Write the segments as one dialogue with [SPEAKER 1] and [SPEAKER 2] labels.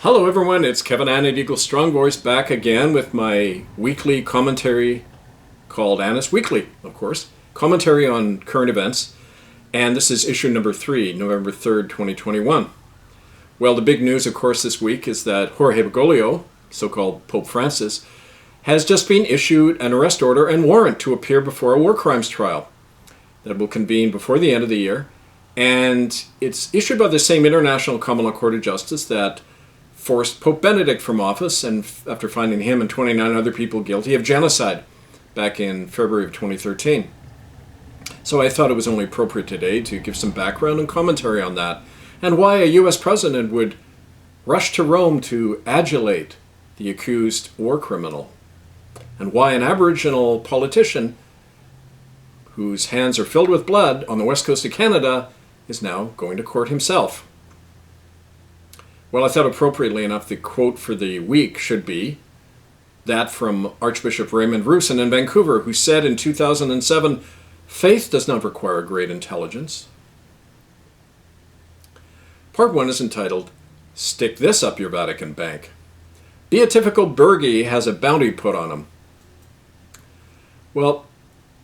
[SPEAKER 1] Hello everyone, it's Kevin Annett, Eagle Strong Voice, back again with my weekly commentary called Annett's Weekly, of course. Commentary on current events, and this is issue number 3, November 3rd, 2021. Well, the big news, of course, this week is that Jorge Bergoglio, so-called Pope Francis, has just been issued an arrest order and warrant to appear before a war crimes trial that will convene before the end of the year. And it's issued by the same International Common Law Court of Justice that forced Pope Benedict from office, and after finding him and 29 other people guilty of genocide back in February of 2013. So I thought it was only appropriate today to give some background and commentary on that, and why a U.S. president would rush to Rome to adulate the accused war criminal, and why an Aboriginal politician whose hands are filled with blood on the west coast of Canada is now going to court himself. Well, I thought appropriately enough the quote for the week should be that from Archbishop Raymond Roosin in Vancouver, who said in 2007, "Faith does not require great intelligence." Part 1 is entitled, "Stick This Up Your Vatican Bank." Beatifical Bergie has a bounty put on him. Well,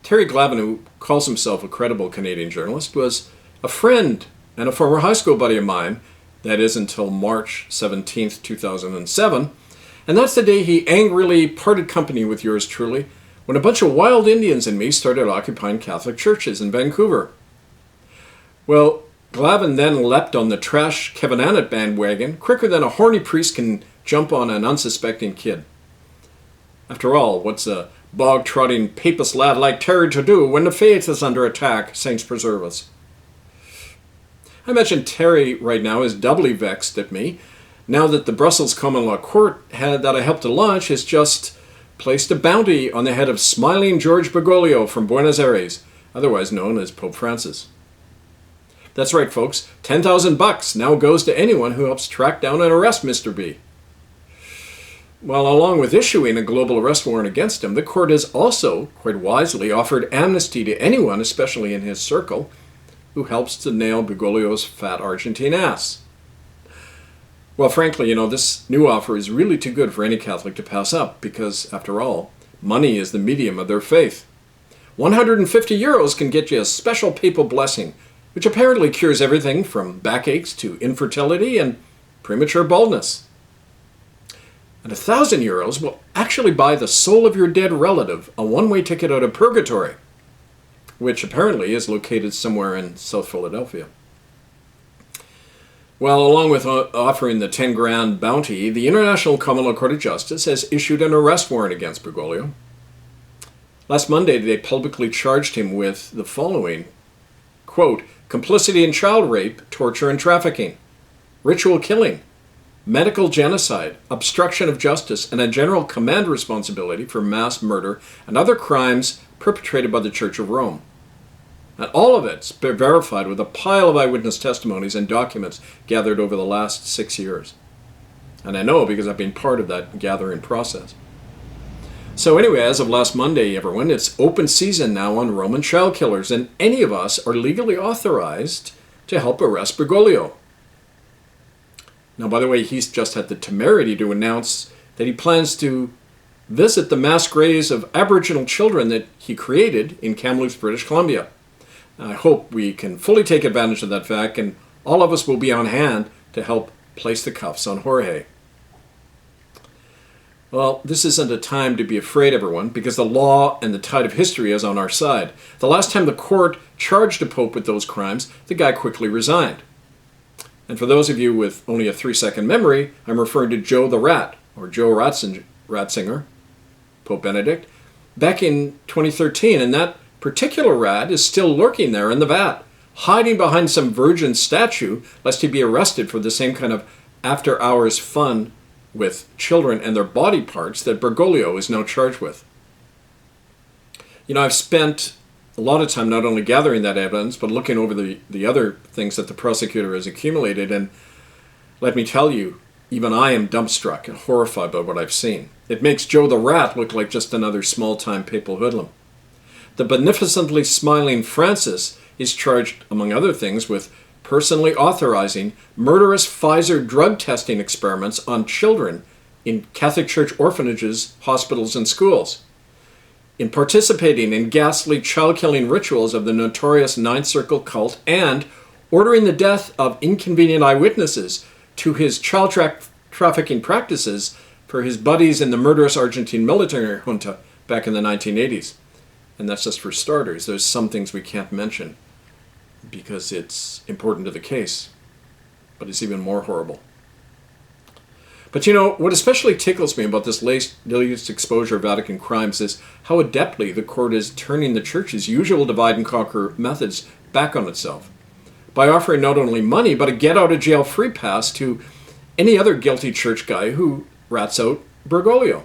[SPEAKER 1] Terry Glavin, who calls himself a credible Canadian journalist, was a friend and a former high school buddy of mine. That is until March 17th, 2007. And that's the day he angrily parted company with yours truly when a bunch of wild Indians and me started occupying Catholic churches in Vancouver. Well, Glavin then leapt on the trash Kevin Annett bandwagon quicker than a horny priest can jump on an unsuspecting kid. After all, what's a bog-trotting papist lad like Terry to do when the faith is under attack, saints preserve us? I imagine Terry right now is doubly vexed at me now that the Brussels Common Law Court that I helped to launch has just placed a bounty on the head of smiling George Bergoglio from Buenos Aires, otherwise known as Pope Francis. That's right, folks. $10,000 now goes to anyone who helps track down and arrest Mr. B. Well, along with issuing a global arrest warrant against him, the court has also, quite wisely, offered amnesty to anyone, especially in his circle, who helps to nail Bergoglio's fat Argentine ass. Well, frankly, this new offer is really too good for any Catholic to pass up because, after all, money is the medium of their faith. 150 euros can get you a special papal blessing, which apparently cures everything from backaches to infertility and premature baldness. And 1,000 euros will actually buy the soul of your dead relative a one-way ticket out of purgatory, which apparently is located somewhere in South Philadelphia. Well, along with offering the 10 grand bounty, the International Common Law Court of Justice has issued an arrest warrant against Bergoglio. Last Monday, they publicly charged him with the following, quote, complicity in child rape, torture and trafficking, ritual killing, medical genocide, obstruction of justice, and a general command responsibility for mass murder and other crimes perpetrated by the Church of Rome. And all of it's verified with a pile of eyewitness testimonies and documents gathered over the last 6 years. And I know because I've been part of that gathering process. So anyway, as of last Monday, everyone, it's open season now on Roman child killers, and any of us are legally authorized to help arrest Bergoglio. Now, by the way, he's just had the temerity to announce that he plans to visit the mass graves of Aboriginal children that he created in Kamloops, British Columbia. I hope we can fully take advantage of that fact, and all of us will be on hand to help place the cuffs on Jorge. Well, this isn't a time to be afraid, everyone, because the law and the tide of history is on our side. The last time the court charged a pope with those crimes, the guy quickly resigned. And for those of you with only a 3-second memory, I'm referring to Joe the Rat, or Joe Ratzinger, Pope Benedict, back in 2013, and that particular rat is still lurking there in the vat, hiding behind some virgin statue lest he be arrested for the same kind of after-hours fun with children and their body parts that Bergoglio is now charged with. I've spent a lot of time not only gathering that evidence, but looking over the other things that the prosecutor has accumulated, and let me tell you, even I am dumbstruck and horrified by what I've seen. It makes Joe the Rat look like just another small-time papal hoodlum. The beneficently smiling Francis is charged, among other things, with personally authorizing murderous Pfizer drug testing experiments on children in Catholic Church orphanages, hospitals, and schools, in participating in ghastly child-killing rituals of the notorious Ninth Circle cult, and ordering the death of inconvenient eyewitnesses to his child trafficking practices for his buddies in the murderous Argentine military junta back in the 1980s. And that's just for starters. There's some things we can't mention because it's important to the case, but it's even more horrible. But you know, what especially tickles me about this latest exposure of Vatican crimes is how adeptly the court is turning the Church's usual divide and conquer methods back on itself by offering not only money, but a get-out-of-jail free pass to any other guilty church guy who rats out Bergoglio.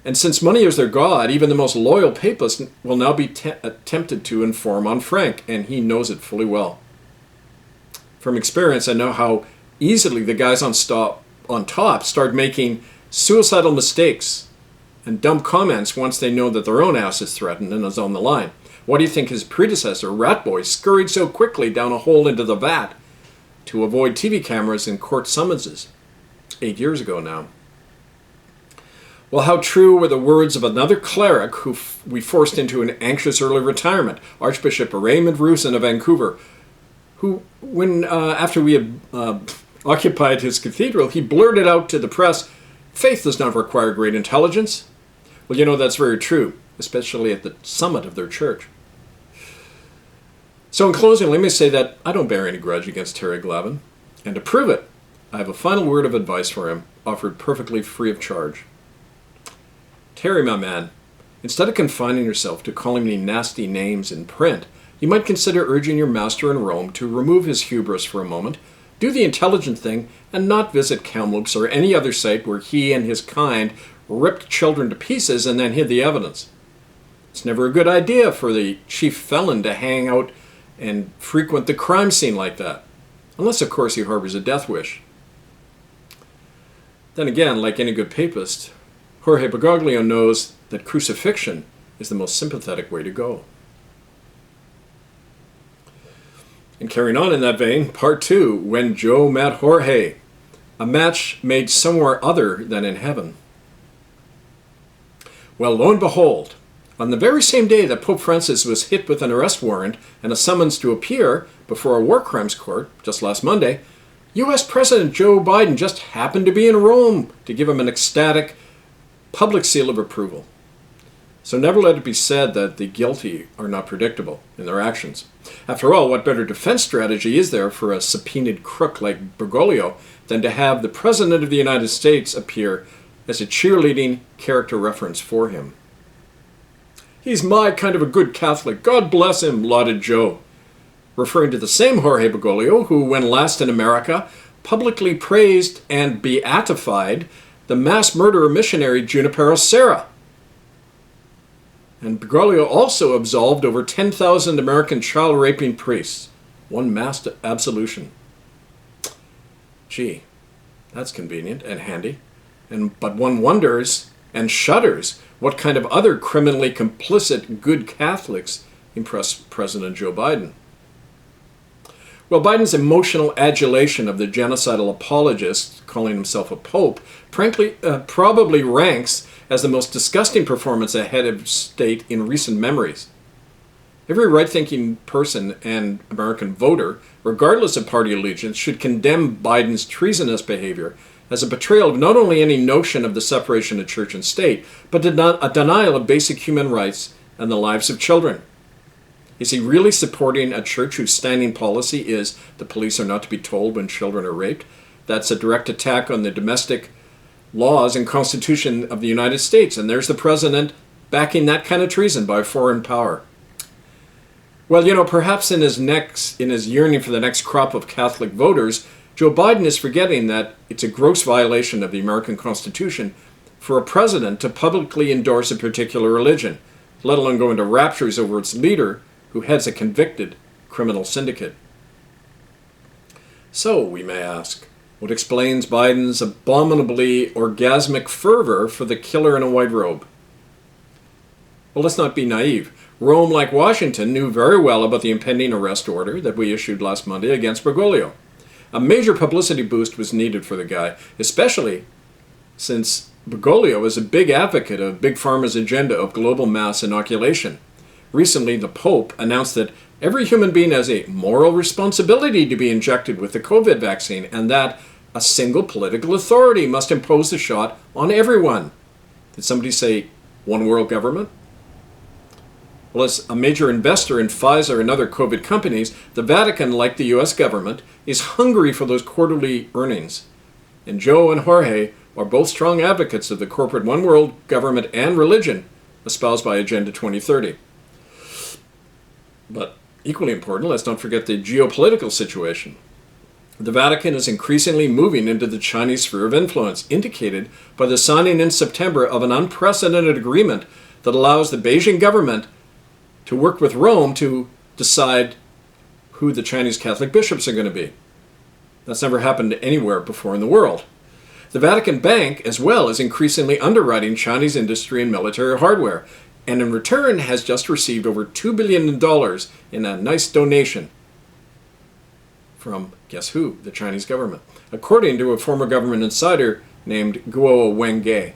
[SPEAKER 1] And since money is their god, even the most loyal papist will now be tempted to inform on Frank, and he knows it fully well. From experience, I know how easily the guys on top start making suicidal mistakes and dumb comments once they know that their own ass is threatened and is on the line. Why do you think his predecessor, Ratboy, scurried so quickly down a hole into the vat to avoid TV cameras and court summonses 8 years ago now? Well, how true were the words of another cleric who we forced into an anxious early retirement, Archbishop Raymond Roosin of Vancouver, who, after we had occupied his cathedral, he blurted out to the press, "Faith does not require great intelligence." Well, you know, that's very true, especially at the summit of their church. So in closing, let me say that I don't bear any grudge against Terry Glavin, and to prove it, I have a final word of advice for him, offered perfectly free of charge. Terry, my man, instead of confining yourself to calling me nasty names in print, you might consider urging your master in Rome to remove his hubris for a moment, do the intelligent thing, and not visit Kamloops or any other site where he and his kind ripped children to pieces and then hid the evidence. It's never a good idea for the chief felon to hang out and frequent the crime scene like that, unless of course he harbors a death wish. Then again, like any good papist, Jorge Bergoglio knows that crucifixion is the most sympathetic way to go. And carrying on in that vein, part 2, When Joe Met Jorge, a match made somewhere other than in heaven. Well, lo and behold, on the very same day that Pope Francis was hit with an arrest warrant and a summons to appear before a war crimes court, just last Monday, U.S. President Joe Biden just happened to be in Rome to give him an ecstatic public seal of approval. So never let it be said that the guilty are not predictable in their actions. After all, what better defense strategy is there for a subpoenaed crook like Bergoglio than to have the President of the United States appear as a cheerleading character reference for him? "He's my kind of a good Catholic. God bless him," lauded Joe, referring to the same Jorge Bergoglio who, when last in America, publicly praised and beatified the mass murderer missionary Junipero Serra. And Bergoglio also absolved over 10,000 American child-raping priests. One mass absolution. Gee, that's convenient and handy. But one wonders and shudders what kind of other criminally complicit good Catholics impress President Joe Biden. Well, Biden's emotional adulation of the genocidal apologist, calling himself a pope, probably ranks as the most disgusting performance a head of state in recent memories. Every right-thinking person and American voter, regardless of party allegiance, should condemn Biden's treasonous behavior as a betrayal of not only any notion of the separation of church and state, but a denial of basic human rights and the lives of children. Is he really supporting a church whose standing policy is the police are not to be told when children are raped? That's a direct attack on the domestic laws and Constitution of the United States, and there's the president backing that kind of treason by a foreign power. Well, you know, perhaps in his yearning for the next crop of Catholic voters, Joe Biden is forgetting that it's a gross violation of the American Constitution for a president to publicly endorse a particular religion, let alone go into raptures over its leader who heads a convicted criminal syndicate. So, we may ask, what explains Biden's abominably orgasmic fervor for the killer in a white robe? Well, let's not be naive. Rome, like Washington, knew very well about the impending arrest order that we issued last Monday against Bergoglio. A major publicity boost was needed for the guy, especially since Bergoglio is a big advocate of Big Pharma's agenda of global mass inoculation. Recently, the Pope announced that every human being has a moral responsibility to be injected with the COVID vaccine, and that a single political authority must impose the shot on everyone. Did somebody say one world government? Well, as a major investor in Pfizer and other COVID companies, the Vatican, like the US government, is hungry for those quarterly earnings. And Joe and Jorge are both strong advocates of the corporate one world government and religion espoused by Agenda 2030. But equally important, let's not forget the geopolitical situation. The Vatican is increasingly moving into the Chinese sphere of influence, indicated by the signing in September of an unprecedented agreement that allows the Beijing government to work with Rome to decide who the Chinese Catholic bishops are going to be. That's never happened anywhere before in the world. The Vatican Bank, as well, is increasingly underwriting Chinese industry and military hardware, and in return has just received over $2 billion in a nice donation from, guess who? The Chinese government, according to a former government insider named Guo Wengge.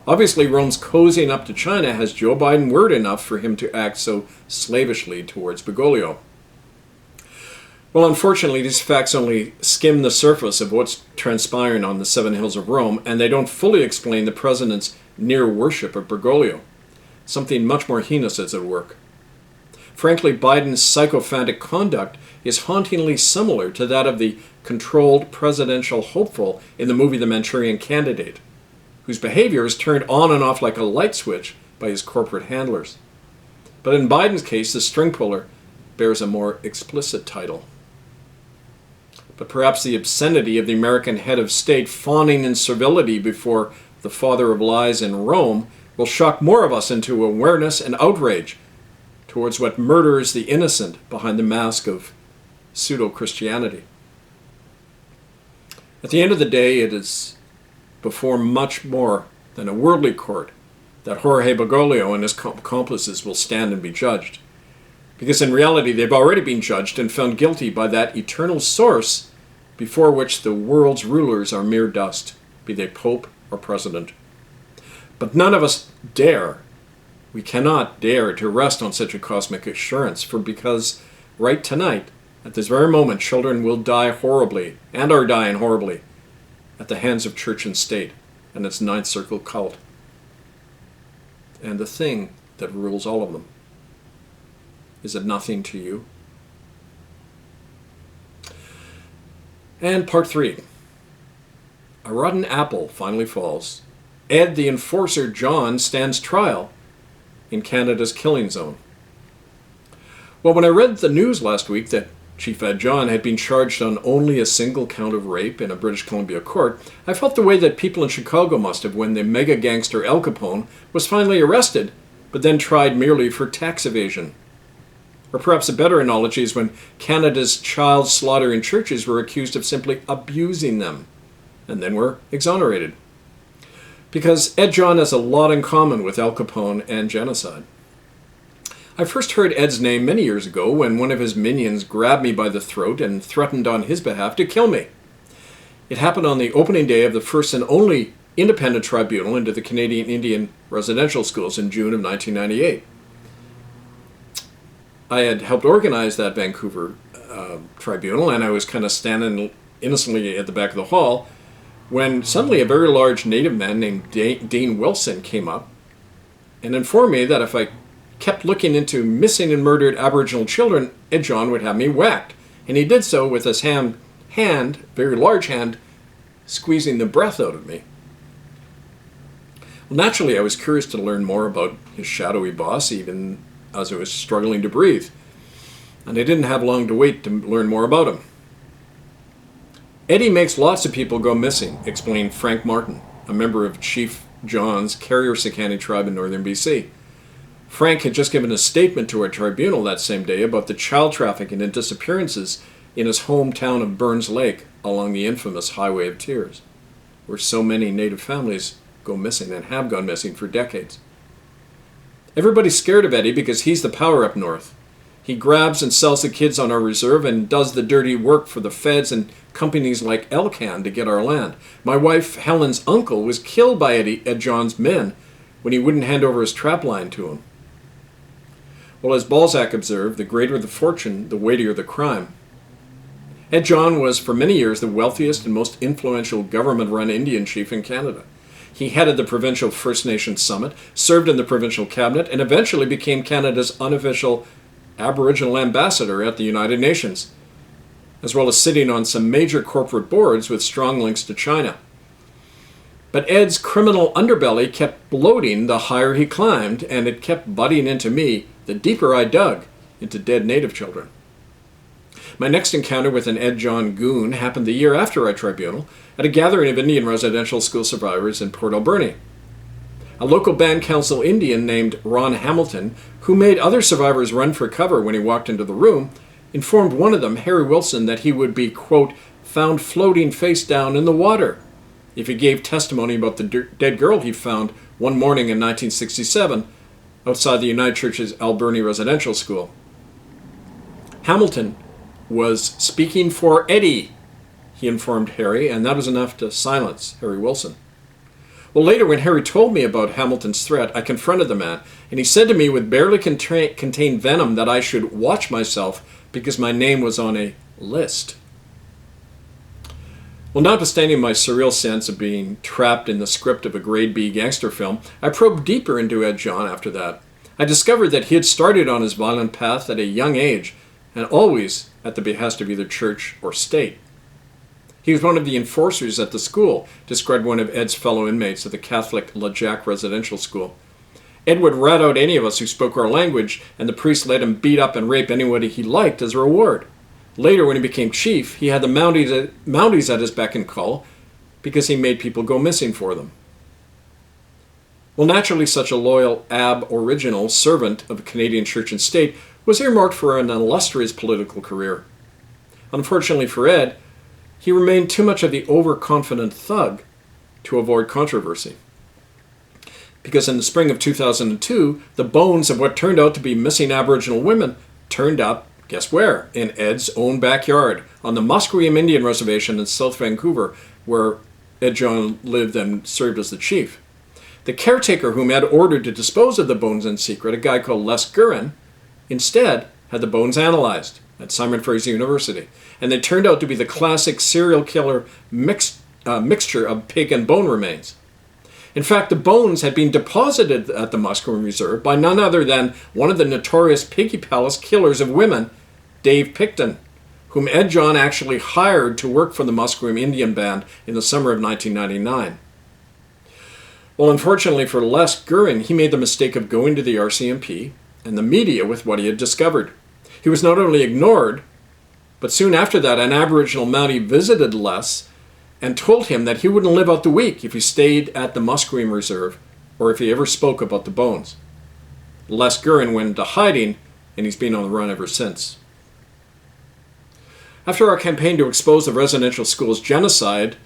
[SPEAKER 1] Obviously, Rome's cozying up to China has Joe Biden word enough for him to act so slavishly towards Bergoglio. Well, unfortunately, these facts only skim the surface of what's transpiring on the Seven Hills of Rome, and they don't fully explain the president's near worship of Bergoglio. Something much more heinous is at work. Frankly, Biden's sycophantic conduct is hauntingly similar to that of the controlled presidential hopeful in the movie The Manchurian Candidate, whose behavior is turned on and off like a light switch by his corporate handlers. But in Biden's case, the string puller bears a more explicit title. But perhaps the obscenity of the American head of state fawning in servility before the father of lies in Rome will shock more of us into awareness and outrage towards what murders the innocent behind the mask of pseudo-Christianity. At the end of the day, it is before much more than a worldly court that Jorge Bergoglio and his accomplices will stand and be judged. Because in reality, they've already been judged and found guilty by that eternal source before which the world's rulers are mere dust, be they pope or president. But none of us dare, we cannot dare to rest on such a cosmic assurance, for because right tonight, at this very moment, children will die horribly, and are dying horribly, at the hands of church and state and its ninth circle cult, and the thing that rules all of them. Is it nothing to you? And part 3. A rotten apple finally falls. Ed the Enforcer John stands trial in Canada's killing zone. Well, when I read the news last week that Chief Ed John had been charged on only a single count of rape in a British Columbia court, I felt the way that people in Chicago must have when the mega gangster Al Capone was finally arrested, but then tried merely for tax evasion. Or perhaps a better analogy is when Canada's child slaughtering churches were accused of simply abusing them, and then were exonerated. Because Ed John has a lot in common with Al Capone and genocide. I first heard Ed's name many years ago when one of his minions grabbed me by the throat and threatened on his behalf to kill me. It happened on the opening day of the first and only independent tribunal into the Canadian Indian residential schools in June of 1998. I had helped organize that Vancouver tribunal, and I was kind of standing innocently at the back of the hall when suddenly a very large native man named Dean Wilson came up and informed me that if I kept looking into missing and murdered Aboriginal children, Ed John would have me whacked. And he did so with his very large hand, squeezing the breath out of me. Well, naturally, I was curious to learn more about his shadowy boss, even as I was struggling to breathe. And I didn't have long to wait to learn more about him. Eddie makes lots of people go missing, explained Frank Martin, a member of Chief John's Carrier-Sicani tribe in northern BC. Frank had just given a statement to our tribunal that same day about the child trafficking and disappearances in his hometown of Burns Lake along the infamous Highway of Tears, where so many Native families go missing and have gone missing for decades. Everybody's scared of Eddie because he's the power up north. He grabs and sells the kids on our reserve and does the dirty work for the feds and companies like Elcan to get our land. My wife Helen's uncle was killed by Ed John's men when he wouldn't hand over his trap line to him. Well, as Balzac observed, the greater the fortune, the weightier the crime. Ed John was for many years the wealthiest and most influential government-run Indian chief in Canada. He headed the provincial First Nations Summit, served in the provincial cabinet, and eventually became Canada's unofficial Aboriginal ambassador at the United Nations, as well as sitting on some major corporate boards with strong links to China. But Ed's criminal underbelly kept bloating the higher he climbed, and it kept butting into me the deeper I dug into dead Native children. My next encounter with an Ed John goon happened the year after our tribunal at a gathering of Indian residential school survivors in Port Alberni. A local band council Indian named Ron Hamilton, who made other survivors run for cover when he walked into the room, informed one of them, Harry Wilson, that he would be, quote, found floating face down in the water if he gave testimony about the dead girl he found one morning in 1967 outside the United Church's Alberni Residential School. Hamilton was speaking for Eddie, he informed Harry, and that was enough to silence Harry Wilson. Well, later when Harry told me about Hamilton's threat, I confronted the man, and he said to me with barely contained venom that I should watch myself because my name was on a list. Well, notwithstanding my surreal sense of being trapped in the script of a grade B gangster film, I probed deeper into Ed John after that. I discovered that he had started on his violent path at a young age, and always at the behest of either church or state. He was one of the enforcers at the school, described one of Ed's fellow inmates at the Catholic La Jack Residential School. Ed would rat out any of us who spoke our language, and the priest let him beat up and rape anybody he liked as a reward. Later, when he became chief, he had the Mounties at his beck and call because he made people go missing for them. Well, naturally, such a loyal Aboriginal servant of Canadian church and state was earmarked for an illustrious political career. Unfortunately for Ed, he remained too much of the overconfident thug to avoid controversy. Because in the spring of 2002, the bones of what turned out to be missing Aboriginal women turned up, guess where? In Ed's own backyard, on the Musqueam Indian Reservation in South Vancouver, where Ed John lived and served as the chief. The caretaker whom Ed ordered to dispose of the bones in secret, a guy called Les Guerin, instead had the bones analyzed at Simon Fraser University, and they turned out to be the classic serial killer mixture of pig and bone remains. In fact, the bones had been deposited at the Musqueam Reserve by none other than one of the notorious Piggy Palace killers of women, Dave Picton, whom Ed John actually hired to work for the Musqueam Indian Band in the summer of 1999. Well, unfortunately for Les Guerin, he made the mistake of going to the RCMP and the media with what he had discovered. He was not only ignored, but soon after that, an Aboriginal Mountie visited Les and told him that he wouldn't live out the week if he stayed at the Musqueam Reserve or if he ever spoke about the bones. Les Guerin went into hiding, and he's been on the run ever since. After our campaign to expose the residential school's genocide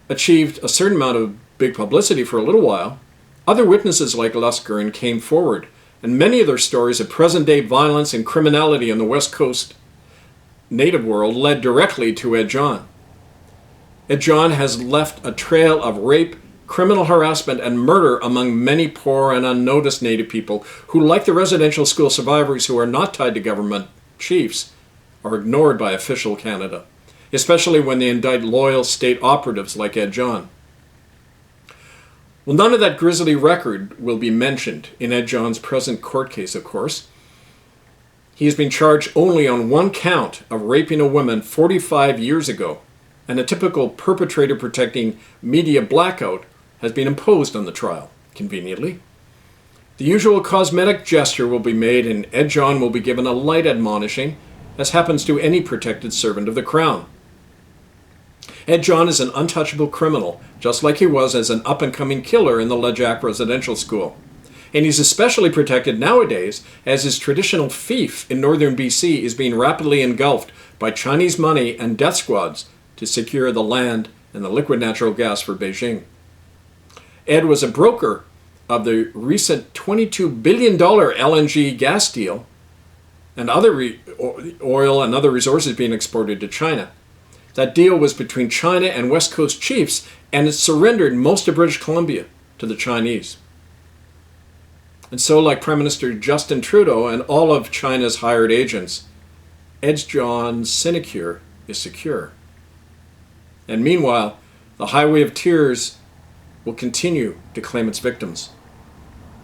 [SPEAKER 1] achieved a certain amount of big publicity for a little while, other witnesses like Les Guerin came forward, and many of their stories of present-day violence and criminality in the West Coast Native world led directly to Ed John. Ed John has left a trail of rape, criminal harassment, and murder among many poor and unnoticed Native people who, like the residential school survivors who are not tied to government chiefs, are ignored by official Canada, especially when they indict loyal state operatives like Ed John. Well, none of that grisly record will be mentioned in Ed John's present court case, of course. He has been charged only on one count of raping a woman 45 years ago, and a typical perpetrator-protecting media blackout has been imposed on the trial, conveniently. The usual cosmetic gesture will be made, and Ed John will be given a light admonishing, as happens to any protected servant of the Crown. Ed John is an untouchable criminal, just like he was as an up-and-coming killer in the La Jack Residential School. And he's especially protected nowadays as his traditional fief in northern BC is being rapidly engulfed by Chinese money and death squads to secure the land and the liquid natural gas for Beijing. Ed was a broker of the recent $22 billion LNG gas deal and other oil and other resources being exported to China. That deal was between China and West Coast chiefs, and it surrendered most of British Columbia to the Chinese. And so, like Prime Minister Justin Trudeau and all of China's hired agents, Ed's John's sinecure is secure. And meanwhile, the Highway of Tears will continue to claim its victims.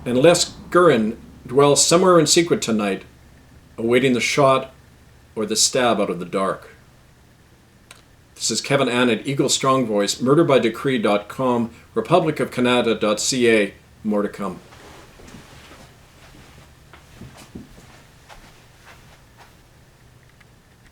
[SPEAKER 1] Unless Gurin dwells somewhere in secret tonight, awaiting the shot or the stab out of the dark. This is Kevin Annett, Eagle Strong Voice, murderbydecree.com, republicofcanada.ca. More to come.